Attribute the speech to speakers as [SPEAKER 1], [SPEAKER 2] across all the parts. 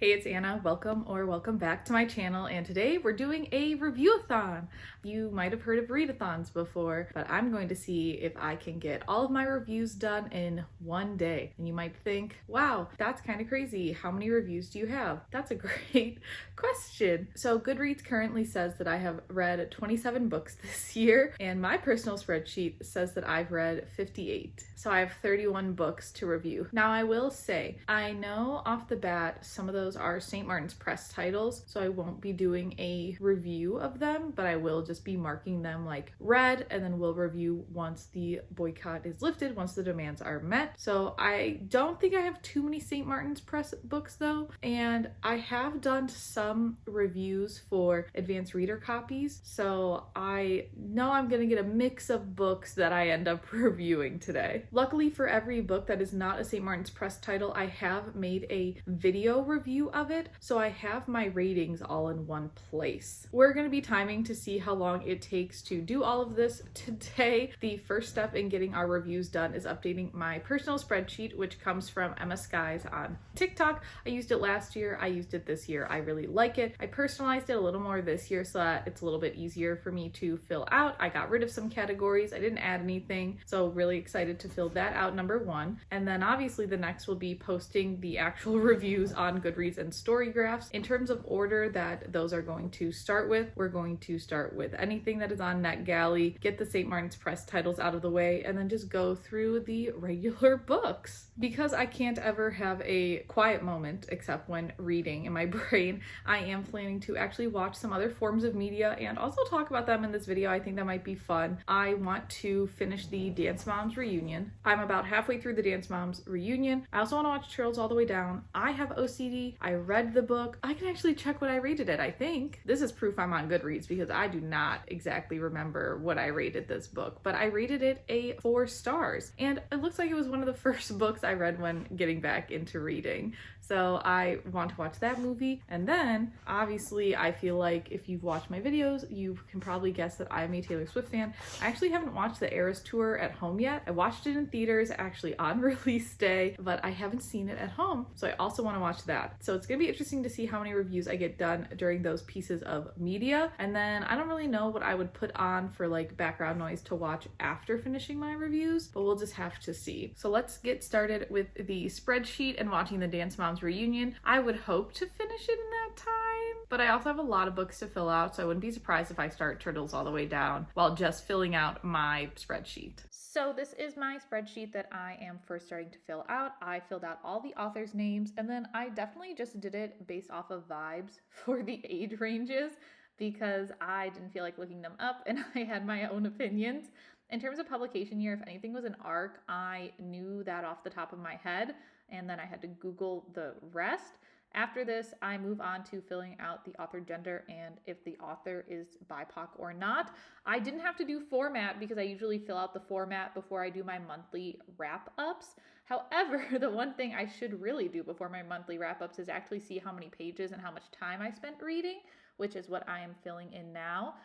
[SPEAKER 1] Hey, it's Anna. Welcome back to my channel, and today we're doing a review-a-thon. You might have heard of read-a-thons before, but I'm going to see if I can get all of my reviews done in one day. And you might think, wow, that's kind of crazy. How many reviews do you have? That's a great question. So Goodreads currently says that I have read 27 books this year, and my personal spreadsheet says that I've read 58. So I have 31 books to review. Now I will say, I know off the bat some of those are St. Martin's Press titles, so I won't be doing a review of them, but I will just be marking them like read, and then we'll review once the boycott is lifted, once the demands are met. So I don't think I have too many St. Martin's Press books though, and I have done some reviews for advanced reader copies, so I know I'm gonna get a mix of books that I end up reviewing today. Luckily for every book that is not a St. Martin's Press title, I have made a video review of it, so I have my ratings all in one place. We're going to be timing to see how long it takes to do all of this today. The first step in getting our reviews done is updating my personal spreadsheet, which comes from Emma Skies on TikTok. I used it last year, I used it this year. I really like it. I personalized it a little more this year so that it's a little bit easier for me to fill out. I got rid of some categories, I didn't add anything, so really excited to fill that out, number one. And then obviously the next will be posting the actual reviews on Goodreads and Storygraphs. In terms of order that those are going to start with, we're going to start with anything that is on NetGalley, get the St. Martin's Press titles out of the way, and then just go through the regular books. Because I can't ever have a quiet moment except when reading in my brain, I am planning to actually watch some other forms of media and also talk about them in this video. I think that might be fun. I want to finish the Dance Moms reunion. I'm about halfway through the Dance Moms reunion. I also want to watch Turtles all the way down. I have OCD. I read the book. I can actually check what I rated it, I think. This is proof I'm on Goodreads because I do not exactly remember what I rated this book, but I rated it a 4 stars. And it looks like it was one of the first books I read when getting back into reading. So I want to watch that movie. And then obviously I feel like if you've watched my videos, you can probably guess that I'm a Taylor Swift fan. I actually haven't watched the Eras Tour at home yet. I watched it in theaters actually on release day, but I haven't seen it at home. So I also want to watch that. So it's gonna be interesting to see how many reviews I get done during those pieces of media. And then I don't really know what I would put on for like background noise to watch after finishing my reviews, but we'll just have to see. So let's get started with the spreadsheet and watching the Dance Moms reunion. I would hope to finish it in that time, but I also have a lot of books to fill out, so I wouldn't be surprised if I start Turtles all the way down while just filling out my spreadsheet. So this is my spreadsheet that I am first starting to fill out. I filled out all the authors' names, and then I definitely just did it based off of vibes for the age ranges because I didn't feel like looking them up and I had my own opinions. In terms of publication year, if anything was an ARC, I knew that off the top of my head, and then I had to Google the rest. After this, I move on to filling out the author gender and if the author is BIPOC or not. I didn't have to do format because I usually fill out the format before I do my monthly wrap-ups. However, the one thing I should really do before my monthly wrap-ups is actually see how many pages and how much time I spent reading, which is what I am filling in now.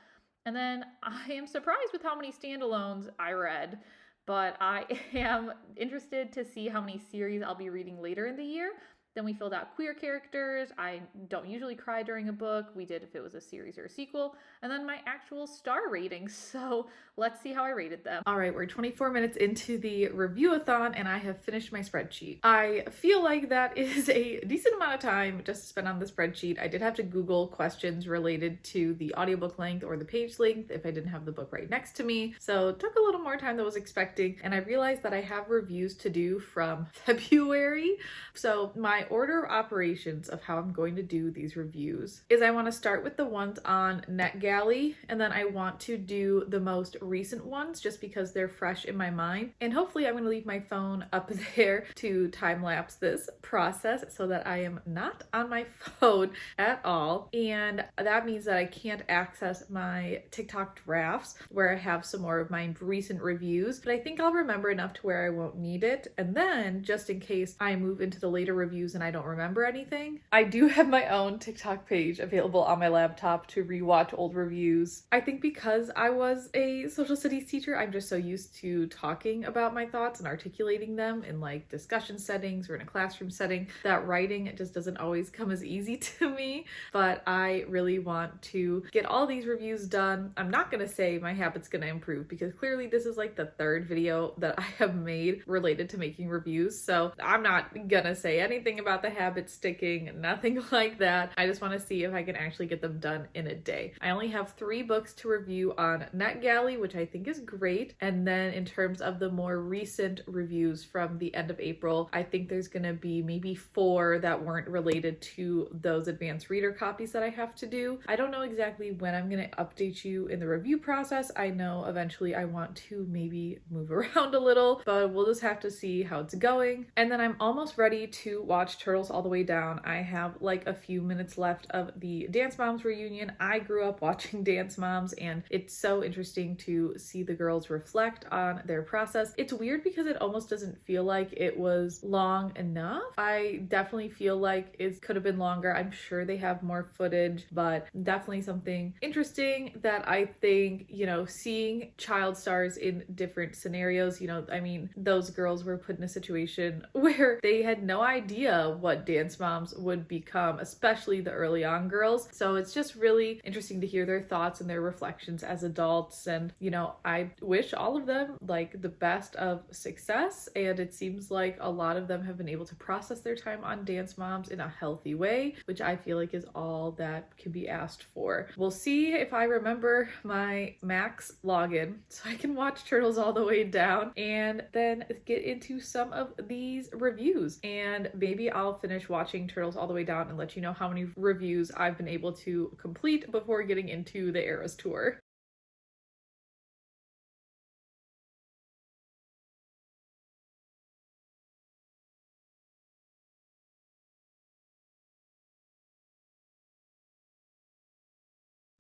[SPEAKER 1] And then I am surprised with how many standalones I read, but I am interested to see how many series I'll be reading later in the year. Then we filled out queer characters. I don't usually cry during a book. We did if it was a series or a sequel. And then my actual star ratings. So let's see how I rated them. All right, we're 24 minutes into the review-a-thon and I have finished my spreadsheet. I feel like that is a decent amount of time just to spend on the spreadsheet. I did have to Google questions related to the audiobook length or the page length if I didn't have the book right next to me. So it took a little more time than I was expecting. And I realized that I have reviews to do from February. So my order of operations of how I'm going to do these reviews is I want to start with the ones on NetGalley, and then I want to do the most recent ones just because they're fresh in my mind. And hopefully I'm going to leave my phone up there to time-lapse this process so that I am not on my phone at all. And that means that I can't access my TikTok drafts where I have some more of my recent reviews, but I think I'll remember enough to where I won't need it. And then just in case I move into the later reviews reviews and I don't remember anything. I do have my own TikTok page available on my laptop to rewatch old reviews. I think because I was a social studies teacher, I'm just so used to talking about my thoughts and articulating them in like discussion settings or in a classroom setting that writing just doesn't always come as easy to me. But I really want to get all these reviews done. I'm not gonna say my habit's gonna improve because clearly this is like the third video that I have made related to making reviews. So I'm not gonna say anything about the habit sticking, nothing like that. I just want to see if I can actually get them done in a day. I only have 3 books to review on NetGalley, which I think is great. And then in terms of the more recent reviews from the end of April, I think there's gonna be maybe 4 that weren't related to those advanced reader copies that I have to do. I don't know exactly when I'm gonna update you in the review process. I know eventually I want to maybe move around a little, but we'll just have to see how it's going. And then I'm almost ready to watch Turtles All the Way Down. I have like a few minutes left of the Dance Moms reunion. I grew up watching Dance Moms and it's so interesting to see the girls reflect on their process. It's weird because it almost doesn't feel like it was long enough. I definitely feel like it could have been longer. I'm sure they have more footage, but definitely something interesting that I think, you know, seeing child stars in different scenarios, you know, I mean, those girls were put in a situation where they had no idea what Dance Moms would become, especially the early on girls. So it's just really interesting to hear their thoughts and their reflections as adults. And, you know, I wish all of them like the best of success. And it seems like a lot of them have been able to process their time on Dance Moms in a healthy way, which I feel like is all that can be asked for. We'll see if I remember my Max login so I can watch Turtles All the Way Down and then get into some of these reviews. And maybe I'll finish watching Turtles All the Way Down and let you know how many reviews I've been able to complete before getting into the Eras tour.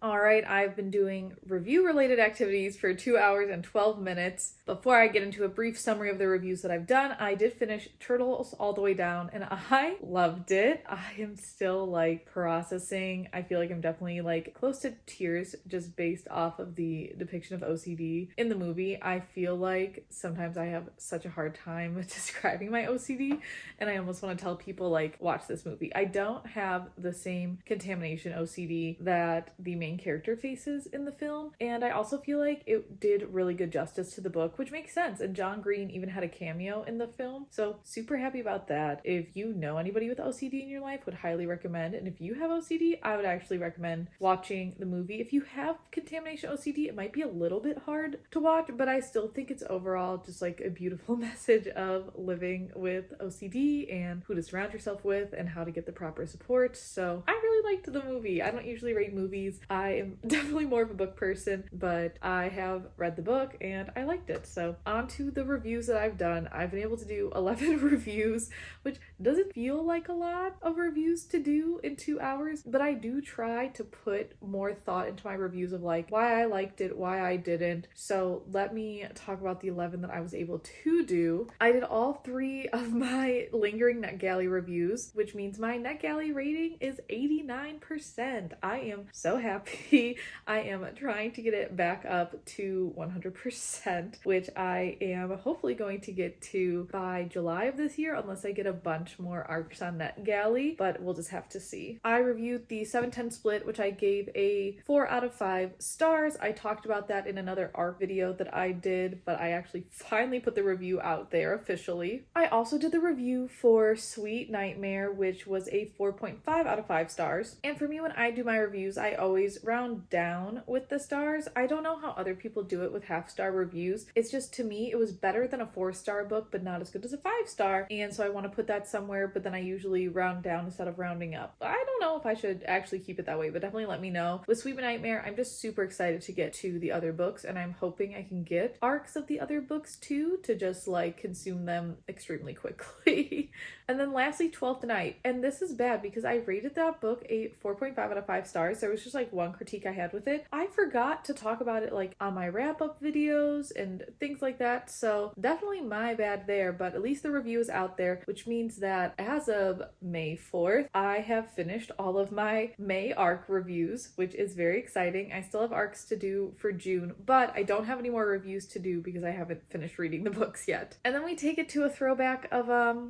[SPEAKER 1] All right, I've been doing review-related activities for 2 hours and 12 minutes. Before I get into a brief summary of the reviews that I've done, I did finish Turtles All the Way Down and I loved it. I am still like processing. I feel like I'm definitely like close to tears just based off of the depiction of OCD in the movie. I feel like sometimes I have such a hard time describing my OCD and I almost want to tell people like, watch this movie. I don't have the same contamination OCD that the main character faces in the film, and I also feel like it did really good justice to the book, which makes sense, and John Green even had a cameo in the film, so super happy about that. If you know anybody with OCD in your life, would highly recommend, and if you have OCD, I would actually recommend watching the movie. If you have contamination OCD, it might be a little bit hard to watch, but I still think it's overall just like a beautiful message of living with OCD and who to surround yourself with and how to get the proper support. So I really liked the movie. I don't usually rate movies. I am definitely more of a book person, but I have read the book and I liked it. So on to the reviews that I've done. I've been able to do 11 reviews, which doesn't feel like a lot of reviews to do in 2 hours, but I do try to put more thought into my reviews of like why I liked it, why I didn't. So let me talk about the 11 that I was able to do. I did all 3 of my lingering NetGalley reviews, which means my NetGalley rating is 89%. I am so happy. I am trying to get it back up to 100%, which I am hopefully going to get to by July of this year, unless I get a bunch more arcs on NetGalley, but we'll just have to see. I reviewed the 7/10 split, which I gave a 4 out of 5 stars. I talked about that in another arc video that I did, but I actually finally put the review out there officially. I also did the review for Sweet Nightmare, which was a 4.5 out of 5 stars. And for me, when I do my reviews, I always round down with the stars. I don't know how other people do it with half-star reviews. It's just, to me, it was better than a 4-star book, but not as good as a 5-star. And so I want to put that somewhere, but then I usually round down instead of rounding up. I don't know if I should actually keep it that way, but definitely let me know. With Sweet Nightmare, I'm just super excited to get to the other books, and I'm hoping I can get arcs of the other books too, to just like consume them extremely quickly. And then lastly, 12th Night. And this is bad because I rated that book a 4.5 out of 5 stars. There was just like one one critique I had with it. I forgot to talk about it like on my wrap-up videos and things like that, so definitely my bad there, but at least the review is out there, which means that as of May 4th, I have finished all of my May arc reviews, which is very exciting. I still have arcs to do for June, but I don't have any more reviews to do because I haven't finished reading the books yet. And then we take it to a throwback of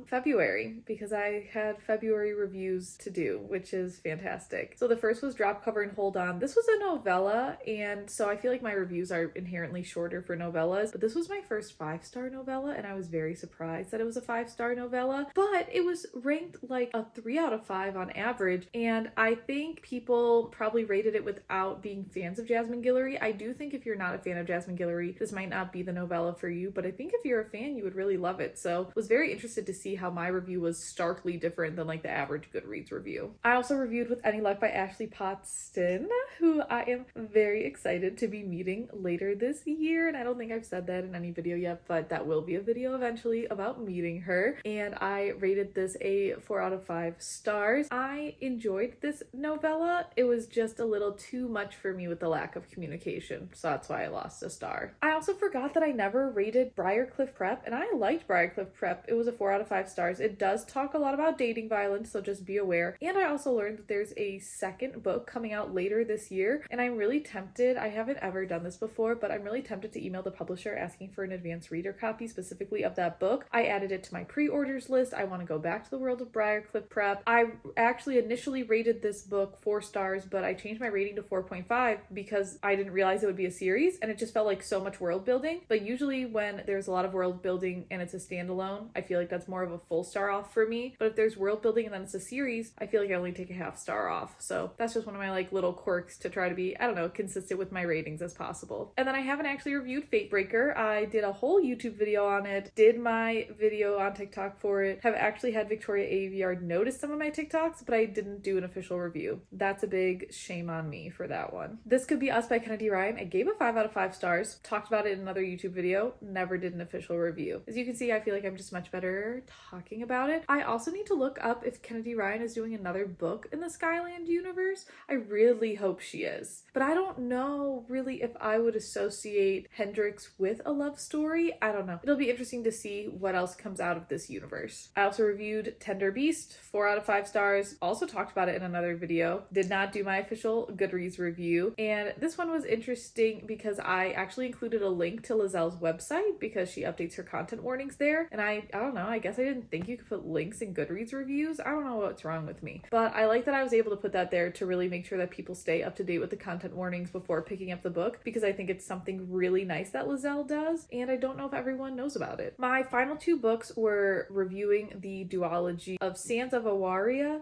[SPEAKER 1] February, because I had February reviews to do, which is fantastic. So the first was Drop, Cover, and Hold On. This was a novella, and so I feel like my reviews are inherently shorter for novellas, but this was my first 5-star novella, and I was very surprised that it was a 5-star novella, but it was ranked like a 3 out of 5 on average, and I think people probably rated it without being fans of Jasmine Guillory. I do think if you're not a fan of Jasmine Guillory, this might not be the novella for you, but I think if you're a fan, you would really love it. So I was very interested to see how my review was starkly different than like the average Goodreads review. I also reviewed With Any Luck by Ashley Pottston, who I am very excited to be meeting later this year, and I don't think I've said that in any video yet, but that will be a video eventually about meeting her. And I rated this a 4 out of 5 stars. I enjoyed this novella. It was just a little too much for me with the lack of communication, so that's why I lost a star. I also forgot that I never rated Briarcliff Prep, and I liked Briarcliff Prep. It was a 4 out of 5 stars. It does talk a lot about dating violence, so just be aware. And I also learned that there's a second book coming out later this year, and I'm really tempted. I haven't ever done this before, but I'm really tempted to email the publisher asking for an advanced reader copy specifically of that book. I added it to my pre-orders list. I want to go back to the world of Briarcliff Prep. I actually initially rated this book 4 stars, but I changed my rating to 4.5 because I didn't realize it would be a series, and it just felt like so much world building. But usually when there's a lot of world building and it's a standalone, I feel like that's more of a full star off for me. But if there's world building and then it's a series, I feel like I only take a half star off. So that's just one of my like little quirks to try to be, I don't know, consistent with my ratings as possible. And then I haven't actually reviewed Fatebreaker. I did a whole YouTube video on it, did my video on TikTok for it, have actually had Victoria Aveyard notice some of my TikToks, but I didn't do an official review. That's a big shame on me for that one. This Could Be Us by Kennedy Ryan. I gave a 5 out of 5 stars, talked about it in another YouTube video, never did an official review. As you can see, I feel like I'm just much better talking about it. I also need to look up if Kennedy Ryan is doing another book in the Skyland universe. I really hope she is, but I don't know really if I would associate Hendrix with a love story. I don't know. It'll be interesting to see what else comes out of this universe. I also reviewed Tender Beast, 4 out of 5 stars. Also talked about it in another video. Did not do my official Goodreads review. And this one was interesting because I actually included a link to Lizelle's website because she updates her content warnings there. And I don't know, I guess I didn't think you could put links in Goodreads reviews. I don't know what's wrong with me. But I like that I was able to put that there to really make sure that people stay up to date with the content warnings before picking up the book, because I think it's something really nice that Lizelle does, and I don't know if everyone knows about it. My final 2 books were reviewing the duology of Sands of Auraria.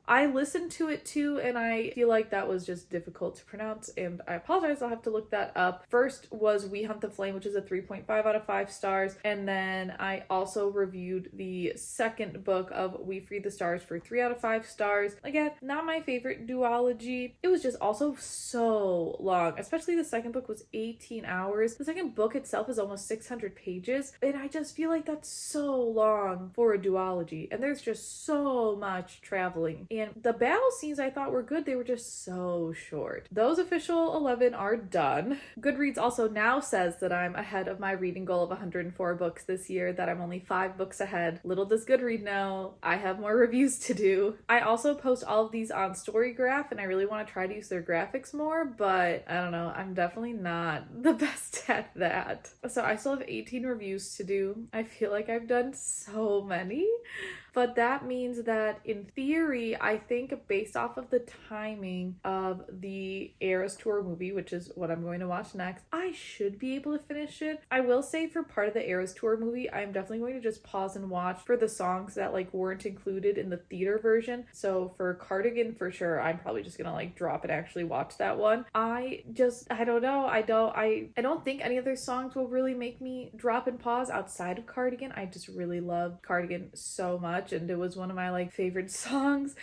[SPEAKER 1] I listened to it too, and I feel like that was just difficult to pronounce, and I apologize, I'll have to look that up. First was We Hunt the Flame, which is a 3.5 out of 5 stars, and then I also reviewed the second book of We Free the Stars for 3 out of 5 stars. Again, not my favorite duology. It was just also so long, especially the second book was 18 hours. The second book itself is almost 600 pages, and I just feel like that's so long for a duology, and there's just so much traveling. And the battle scenes I thought were good, they were just so short. Those official 11 are done. Goodreads also now says that I'm ahead of my reading goal of 104 books this year, that I'm only 5 books ahead. Little does Goodreads know, I have more reviews to do. I also post all of these on Storygraph, and I really want to try to use their graphics more, but I don't know, I'm definitely not the best at that. So I still have 18 reviews to do. I feel like I've done so many. But that means that in theory, I think based off of the timing of the Eras Tour movie, which is what I'm going to watch next, I should be able to finish it. I will say for part of the Eras Tour movie, I'm definitely going to just pause and watch for the songs that like weren't included in the theater version. So for Cardigan, for sure, I'm probably just gonna like drop and actually watch that one. I don't know. I don't think any of their songs will really make me drop and pause outside of Cardigan. I just really love Cardigan so much. much, and it was one of my like favorite songs,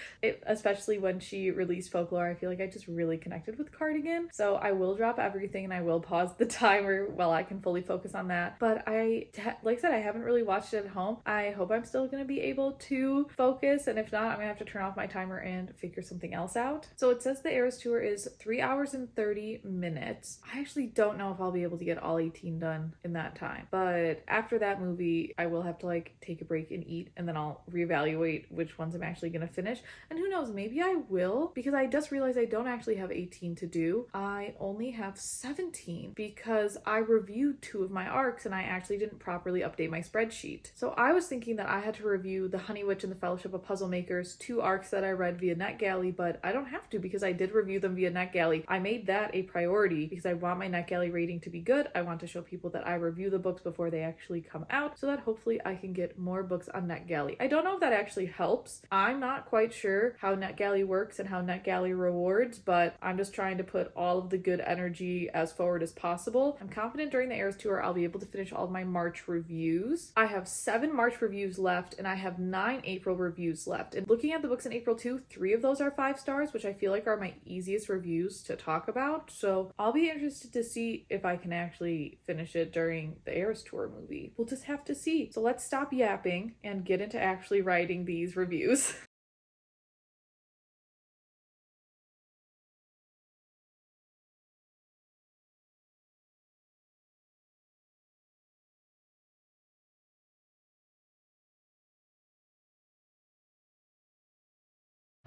[SPEAKER 1] especially when she released Folklore. I feel like I just really connected with Cardigan. So I will drop everything and I will pause the timer while I can fully focus on that. But like I said, I haven't really watched it at home. I hope I'm still going to be able to focus, and if not, I'm going to have to turn off my timer and figure something else out. So it says the Eras Tour is 3 hours and 30 minutes. I actually don't know if I'll be able to get all 18 done in that time, but after that movie, I will have to like take a break and eat, and then I'll reevaluate which ones I'm actually going to finish. And who knows, maybe I will, because I just realized I don't actually have 18 to do. I only have 17 because I reviewed 2 of my arcs and I actually didn't properly update my spreadsheet. So I was thinking that I had to review The Honey Witch and the Fellowship of Puzzle Makers, 2 arcs that I read via NetGalley, but I don't have to because I did review them via NetGalley. I made that a priority because I want my NetGalley rating to be good. I want to show people that I review the books before they actually come out, so that hopefully I can get more books on NetGalley. I don't know if that actually helps. I'm not quite sure how NetGalley works and how NetGalley rewards, but I'm just trying to put all of the good energy as forward as possible. I'm confident during the Eras Tour I'll be able to finish all of my March reviews. I have 7 March reviews left and I have 9 April reviews left. And looking at the books in April too, 3 of those are 5 stars, which I feel like are my easiest reviews to talk about. So I'll be interested to see if I can actually finish it during the Eras Tour movie. We'll just have to see. So let's stop yapping and get into actually writing these reviews.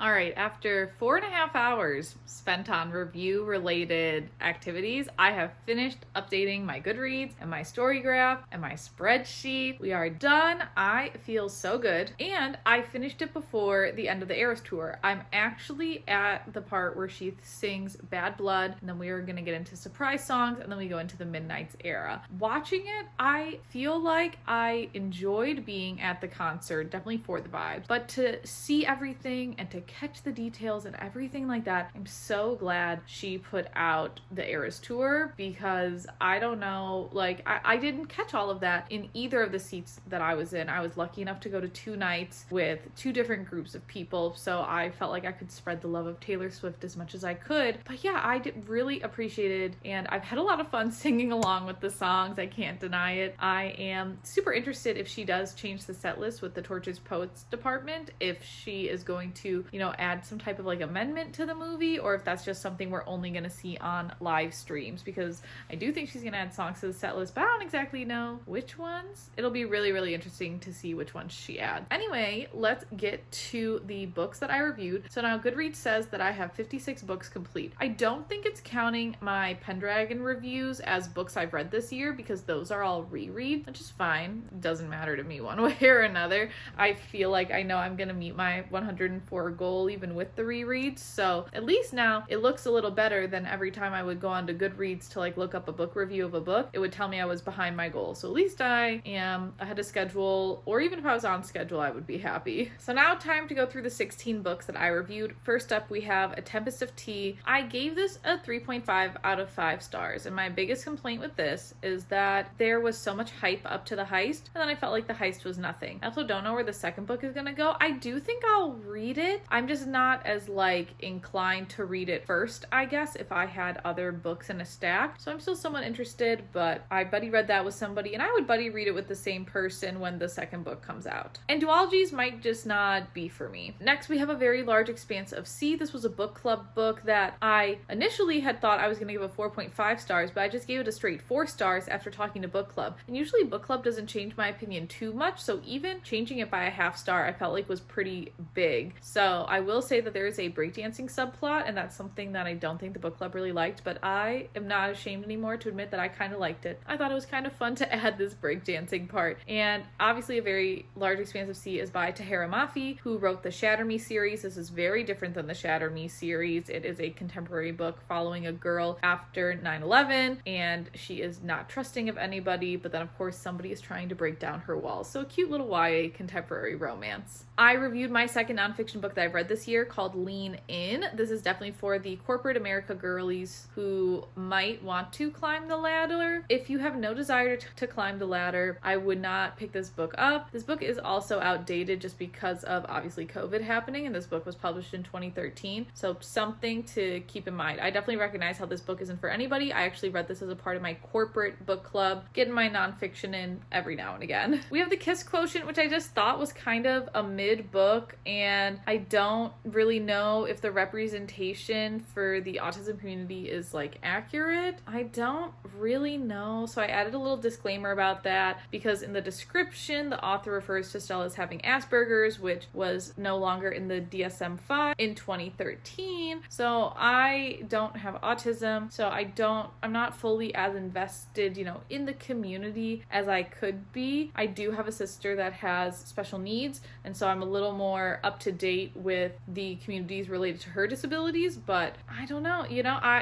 [SPEAKER 1] All right, after 4.5 hours spent on review-related activities, I have finished updating my Goodreads and my story graph and my spreadsheet. We are done. I feel so good. And I finished it before the end of the Eras Tour. I'm actually at the part where she sings Bad Blood, and then we are going to get into surprise songs, and then we go into the Midnight's era. Watching it, I feel like I enjoyed being at the concert, definitely for the vibes, but to see everything and to catch the details and everything like that, I'm so glad she put out the Eras Tour, because I don't know, like I didn't catch all of that in either of the seats that I was in. I was lucky enough to go to 2 nights with 2 different groups of people, so I felt like I could spread the love of Taylor Swift as much as I could. But yeah, I did really appreciated, and I've had a lot of fun singing along with the songs, I can't deny it. I am super interested if she does change the set list with the Torches Poets department, if she is going to, add some type of like amendment to the movie, or if that's just something we're only going to see on live streams, because I do think she's going to add songs to the set list, but I don't exactly know which ones. It'll be really, really interesting to see which ones she adds. Anyway, let's get to the books that I reviewed. So now Goodreads says that I have 56 books complete. I don't think it's counting my Pendragon reviews as books I've read this year, because those are all rereads, which is fine. It doesn't matter to me one way or another. I feel like I know I'm going to meet my 104 goal even with the rereads, so at least now it looks a little better than every time I would go on to Goodreads to like look up a book review of a book. It would tell me I was behind my goal, so at least I am ahead of schedule, or even if I was on schedule I would be happy. So now time to go through the 16 books that I reviewed. First up we have A Tempest of Tea. I gave this a 3.5 out of 5 stars, and my biggest complaint with this is that there was so much hype up to the heist, and then I felt like the heist was nothing. I also don't know where the second book is gonna go. I do think I'll read it. I'm just not as like inclined to read it first, I guess, if I had other books in a stack. So I'm still somewhat interested, but I buddy read that with somebody, and I would buddy read it with the same person when the second book comes out. And duologies might just not be for me. Next we have A Very Large Expanse of Sea. This was a book club book that I initially had thought I was going to give a 4.5 stars, but I just gave it a straight 4 stars after talking to book club. And usually book club doesn't change my opinion too much, so even changing it by a half star I felt like was pretty big. So I will say that there is a breakdancing subplot, and that's something that I don't think the book club really liked, but I am not ashamed anymore to admit that I kind of liked it. I thought it was kind of fun to add this breakdancing part. And obviously A Very Large Expanse of Sea is by Tahira Mafi, who wrote the Shatter Me series. This is very different than the Shatter Me series. It is a contemporary book following a girl after 9/11, and she is not trusting of anybody, but then of course somebody is trying to break down her walls. So a cute little YA contemporary romance. I reviewed my second nonfiction book that I I've read this year called Lean In. This is definitely for the corporate America girlies who might want to climb the ladder. If you have no desire to climb the ladder, I would not pick this book up. This book is also outdated just because of obviously COVID happening, and this book was published in 2013. So something to keep in mind. I definitely recognize how this book isn't for anybody. I actually read this as a part of my corporate book club, getting my nonfiction in every now and again. We have The Kiss Quotient, which I just thought was kind of a mid book, and I don't really know if the representation for the autism community is like accurate. I don't really know. So I added a little disclaimer about that because in the description, the author refers to Stella as having Asperger's, which was no longer in the DSM-5 in 2013. So I don't have autism, so I'm not fully as invested, in the community as I could be. I do have a sister that has special needs, and so I'm a little more up to date with the communities related to her disabilities, but I don't know,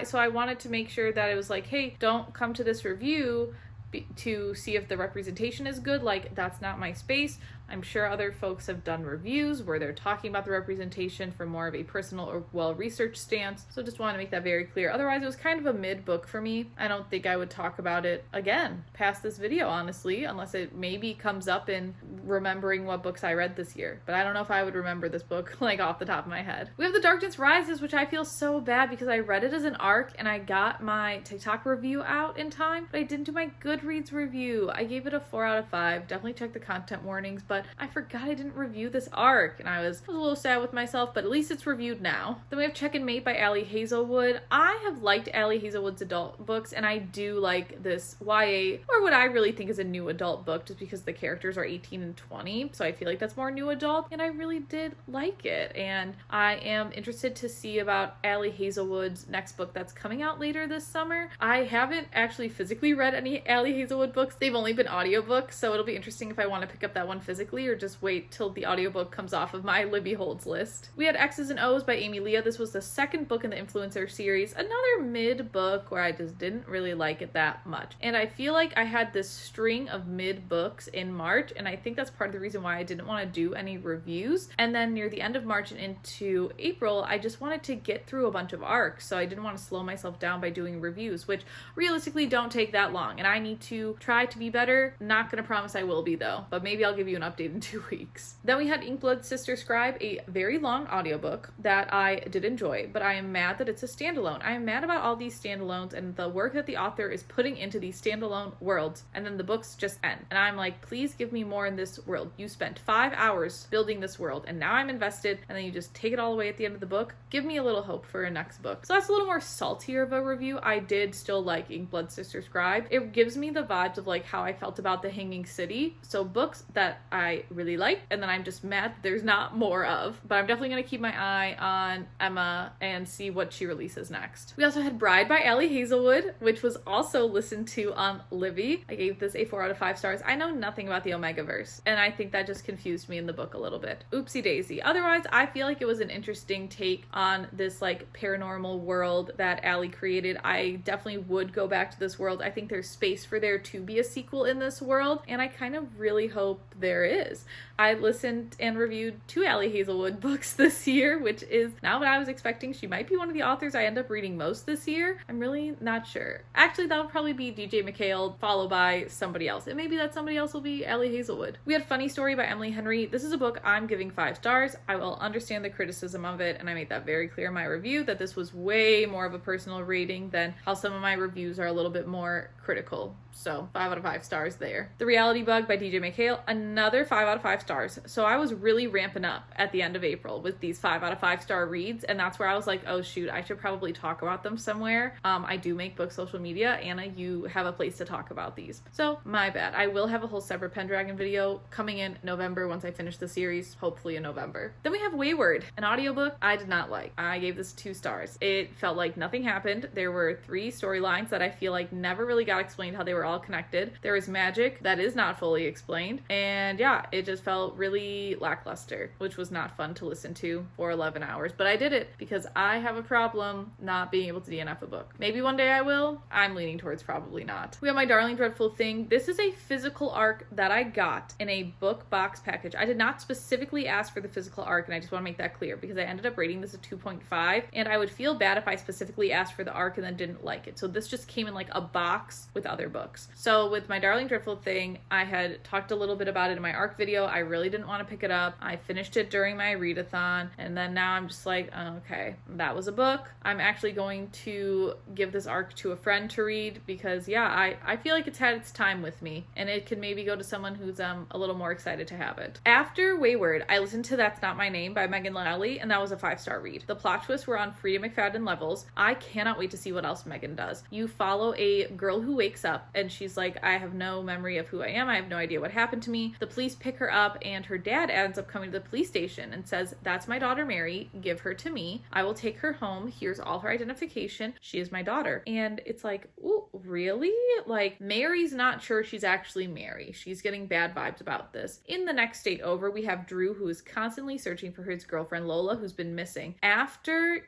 [SPEAKER 1] so I wanted to make sure that it was like, hey, don't come to this review to see if the representation is good. Like, that's not my space. I'm sure other folks have done reviews where they're talking about the representation from more of a personal or well-researched stance. So just want to make that very clear. Otherwise, it was kind of a mid book for me. I don't think I would talk about it again past this video, honestly, unless it maybe comes up in remembering what books I read this year. But I don't know if I would remember this book like off the top of my head. We have The Darkness Rises, which I feel so bad because I read it as an ARC and I got my TikTok review out in time, but I didn't do my Goodreads review. I gave it a 4 out of 5. Definitely check the content warnings, but I forgot I didn't review this ARC, and I was a little sad with myself, but at least it's reviewed now. Then we have Check and Mate by Ali Hazelwood. I have liked Ali Hazelwood's adult books, and I do like this YA, or what I really think is a new adult book, just because the characters are 18 and 20, so I feel like that's more new adult, and I really did like it, and I am interested to see about Ali Hazelwood's next book that's coming out later this summer. I haven't actually physically read any Ali Hazelwood books. They've only been audiobooks, so it'll be interesting if I want to pick up that one physically or just wait till the audiobook comes off of my Libby Holds list. We had X's and O's by Amy Leah. This was the second book in the Influencer series. Another mid book where I just didn't really like it that much. And I feel like I had this string of mid books in March, and I think that's part of the reason why I didn't want to do any reviews. And then near the end of March and into April, I just wanted to get through a bunch of arcs, so I didn't want to slow myself down by doing reviews, which realistically don't take that long, and I need to try to be better. Not gonna promise I will be though, but maybe I'll give you an update in 2 weeks. Then we had Inkblood Sister Scribe, a very long audiobook that I did enjoy, but I am mad that it's a standalone. I am mad about all these standalones and the work that the author is putting into these standalone worlds, and then the books just end. And I'm like, please give me more in this world. You spent 5 hours building this world, and now I'm invested, and then you just take it all away at the end of the book. Give me a little hope for a next book. So that's a little more saltier of a review. I did still like Inkblood Sister Scribe. It gives me the vibes of like how I felt about The Hanging City. So books that I really like, and then I'm just mad that there's not more of. But I'm definitely going to keep my eye on Emma and see what she releases next. We also had Bride by Ali Hazelwood, which was also listened to on Libby. I gave this a 4 out of 5 stars. I know nothing about the Omegaverse, and I think that just confused me in the book a little bit. Oopsie daisy. Otherwise, I feel like it was an interesting take on this like paranormal world that Ali created. I definitely would go back to this world. I think there's space for there to be a sequel in this world, and I kind of really hope there is. I listened and reviewed 2 Ali Hazelwood books this year, which is not what I was expecting. She might be one of the authors I end up reading most this year. I'm really not sure. Actually, that would probably be DJ McHale, followed by somebody else. And maybe that somebody else will be Ali Hazelwood. We had Funny Story by Emily Henry. This is a book I'm giving 5 stars. I will understand the criticism of it, and I made that very clear in my review that this was way more of a personal rating than how some of my reviews are a little bit more critical. So 5 out of 5 stars there. The Reality Bug by DJ McHale, another 5 out of 5 stars. So I was really ramping up at the end of April with these 5 out of 5 star reads, and that's where I was like, oh shoot, I should probably talk about them somewhere. I do make book social media. Anna, you have a place to talk about these. So my bad. I will have a whole separate Pendragon video coming in November once I finish the series, hopefully in November. Then we have Wayward, an audiobook I did not like. I gave this 2 stars. It felt like nothing happened. There were 3 storylines that I feel like never really got explained how they were all connected. There is magic that is not fully explained, and yeah, yeah, it just felt really lackluster, which was not fun to listen to for 11 hours. But I did it because I have a problem not being able to DNF a book. Maybe one day I will. I'm leaning towards probably not. We have My Darling Dreadful Thing. This is a physical arc that I got in a book box package. I did not specifically ask for the physical arc, and I just want to make that clear because I ended up rating this a 2.5, and I would feel bad if I specifically asked for the arc and then didn't like it. So this just came in like a box with other books. So with My Darling Dreadful Thing, I had talked a little bit about it in my arc video. I really didn't want to pick it up. I finished it during my readathon, and then now I'm just like, oh, okay, that was a book. I'm actually going to give this arc to a friend to read because yeah, I feel like it's had its time with me, and it could maybe go to someone who's a little more excited to have it. After Wayward, I listened to That's Not My Name by Megan Lally, and that was a 5-star read. The plot twists were on Frida McFadden levels. I cannot wait to see what else Megan does. You follow a girl who wakes up and she's like, I have no memory of who I am. I have no idea what happened to me. The police pick her up, and her dad ends up coming to the police station and says, that's my daughter Mary, give her to me. I will take her home. Here's all her identification. She is my daughter. And it's like, ooh, really? Like, Mary's not sure she's actually Mary. She's getting bad vibes about this. In the next state over, we have Drew, who is constantly searching for his girlfriend Lola, who's been missing. After,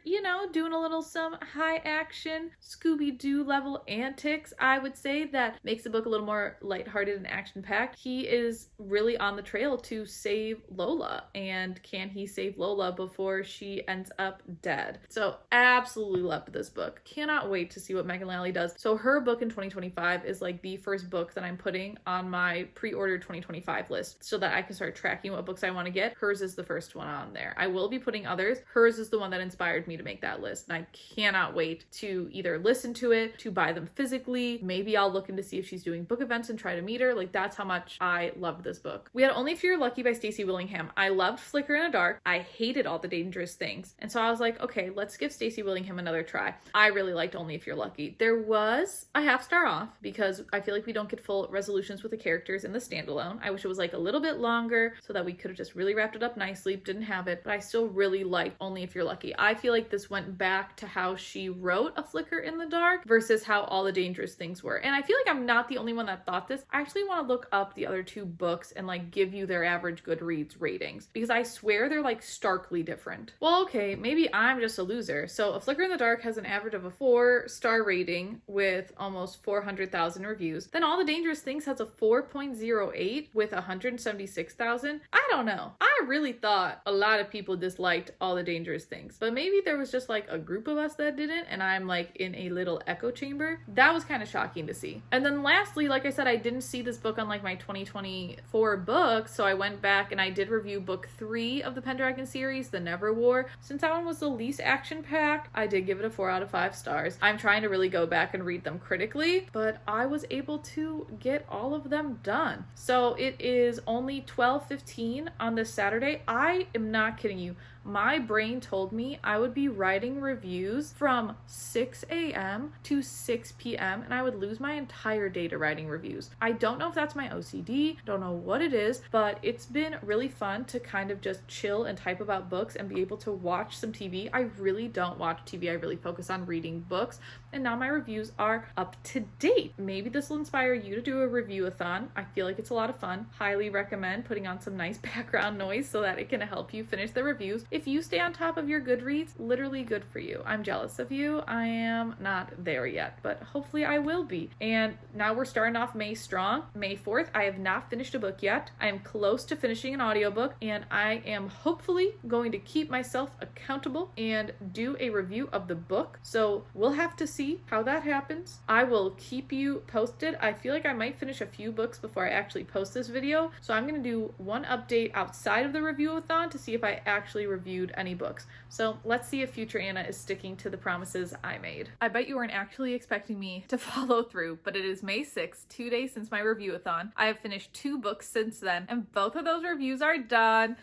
[SPEAKER 1] doing a little some high action Scooby-Doo level antics, I would say that makes the book a little more lighthearted and action-packed. He is really on the trail to save Lola, and can he save Lola before she ends up dead? So absolutely loved this book. Cannot wait to see what Megan Lally does. So her book in 2025 is like the first book that I'm putting on my pre-ordered 2025 list so that I can start tracking what books I want to get. Hers is the first one on there. I will be putting others. Hers is the one that inspired me to make that list, and I cannot wait to either listen to it, to buy them physically. Maybe I'll look into see if she's doing book events and try to meet her. Like, that's how much I loved this book. We had Only If You're Lucky by Stacey Willingham. I loved Flicker in the Dark. I hated All the Dangerous Things. And so I was like, okay, let's give Stacey Willingham another try. I really liked Only If You're Lucky. There was a half star off because I feel like we don't get full resolutions with the characters in the standalone. I wish it was like a little bit longer so that we could have just really wrapped it up nicely. Didn't have it, but I still really liked Only If You're Lucky. I feel like this went back to how she wrote A Flicker in the Dark versus how All the Dangerous Things were. And I feel like I'm not the only one that thought this. I actually want to look up the other two books and like give you their average Goodreads ratings because I swear they're like starkly different. Well, okay, maybe I'm just a loser. So A Flicker in the Dark has an average of a 4-star rating with almost 400,000 reviews. Then All the Dangerous Things has a 4.08 with 176,000. I don't know. I really thought a lot of people disliked All the Dangerous Things, but maybe there was just like a group of us that didn't, and I'm like in a little echo chamber. That was kind of shocking to see. And then lastly, like I said, I didn't see this book on like my 2024 books, so I went back and I did review book 3 of the Pendragon series, The Never War. Since that one was the least action-packed, I did give it a 4 out of 5 stars. I'm trying to really go back and read them critically, but I was able to get all of them done. So it is only 12:15 on this Saturday. I am not kidding you. My brain told me I would be writing reviews from 6 a.m. to 6 p.m. and I would lose my entire day to writing reviews. I don't know if that's my OCD, don't know what it is, but it's been really fun to kind of just chill and type about books and be able to watch some TV. I really don't watch TV. I really focus on reading books, and now my reviews are up to date. Maybe this will inspire you to do a review-a-thon. I feel like it's a lot of fun. Highly recommend putting on some nice background noise so that it can help you finish the reviews. If you stay on top of your Goodreads, literally good for you. I'm jealous of you. I am not there yet, but hopefully I will be. And now we're starting off May strong. May 4th, I have not finished a book yet. I am close to finishing an audiobook, and I am hopefully going to keep myself accountable and do a review of the book. So we'll have to see how that happens. I will keep you posted. I feel like I might finish a few books before I actually post this video. So I'm going to do one update outside of the review-a-thon to see if I actually reviewed any books. So let's see if future Anna is sticking to the promises I made. I bet you weren't actually expecting me to follow through, but it is May 6th, 2 days since my review-a-thon. I have finished 2 books since then, and both of those reviews are done.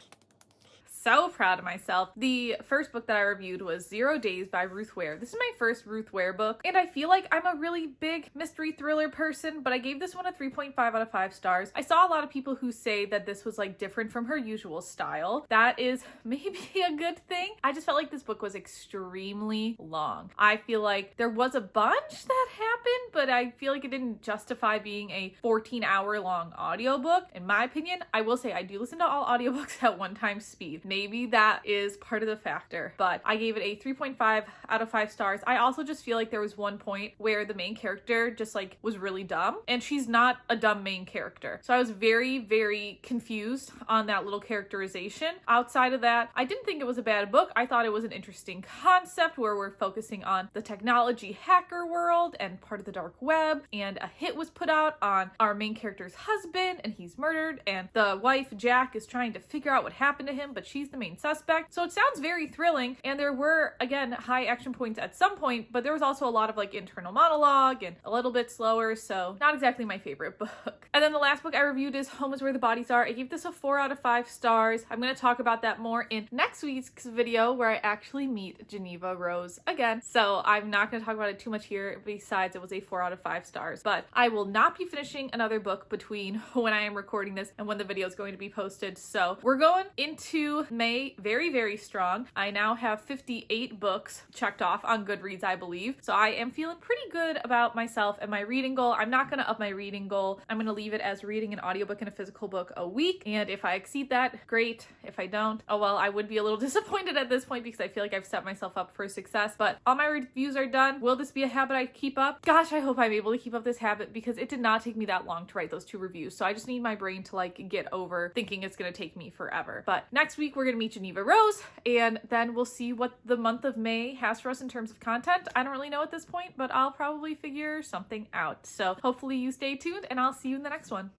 [SPEAKER 1] so proud of myself. The first book that I reviewed was 0 Days by Ruth Ware. This is my first Ruth Ware book, and I feel like I'm a really big mystery thriller person, but I gave this one a 3.5 out of 5 stars. I saw a lot of people who say that this was like different from her usual style. That is maybe a good thing. I just felt like this book was extremely long. I feel like there was a bunch that happened, but I feel like it didn't justify being a 14-hour long audiobook. In my opinion, I will say I do listen to all audiobooks at 1x speed. Maybe that is part of the factor, but I gave it a 3.5 out of 5 stars. I also just feel like there was one point where the main character just like was really dumb, and she's not a dumb main character. So I was very, very confused on that little characterization. Outside of that, I didn't think it was a bad book. I thought it was an interesting concept where we're focusing on the technology hacker world and part of the dark web, and a hit was put out on our main character's husband and he's murdered, and the wife Jack is trying to figure out what happened to him, but she's the main suspect. So it sounds very thrilling, and there were again high action points at some point, but there was also a lot of like internal monologue and a little bit slower, so not exactly my favorite book. And then the last book I reviewed is Home is Where the Bodies Are. I gave this a 4 out of 5 stars. I'm going to talk about that more in next week's video where I actually meet Geneva Rose again. So I'm not going to talk about it too much here, besides it was a 4 out of 5 stars. But I will not be finishing another book between when I am recording this and when the video is going to be posted. So we're going into May very, very strong. I now have 58 books checked off on Goodreads, I believe. So I am feeling pretty good about myself and my reading goal. I'm not going to up my reading goal. I'm going to leave it as reading an audiobook and a physical book a week. And if I exceed that, great. If I don't, oh well, I would be a little disappointed at this point because I feel like I've set myself up for success. But all my reviews are done. Will this be a habit I keep up? Gosh, I hope I'm able to keep up this habit because it did not take me that long to write those 2 reviews. So I just need my brain to like get over thinking it's going to take me forever. But next week we're going to meet Geneva Rose, and then we'll see what the month of May has for us in terms of content. I don't really know at this point, but I'll probably figure something out. So hopefully you stay tuned, and I'll see you in the next one.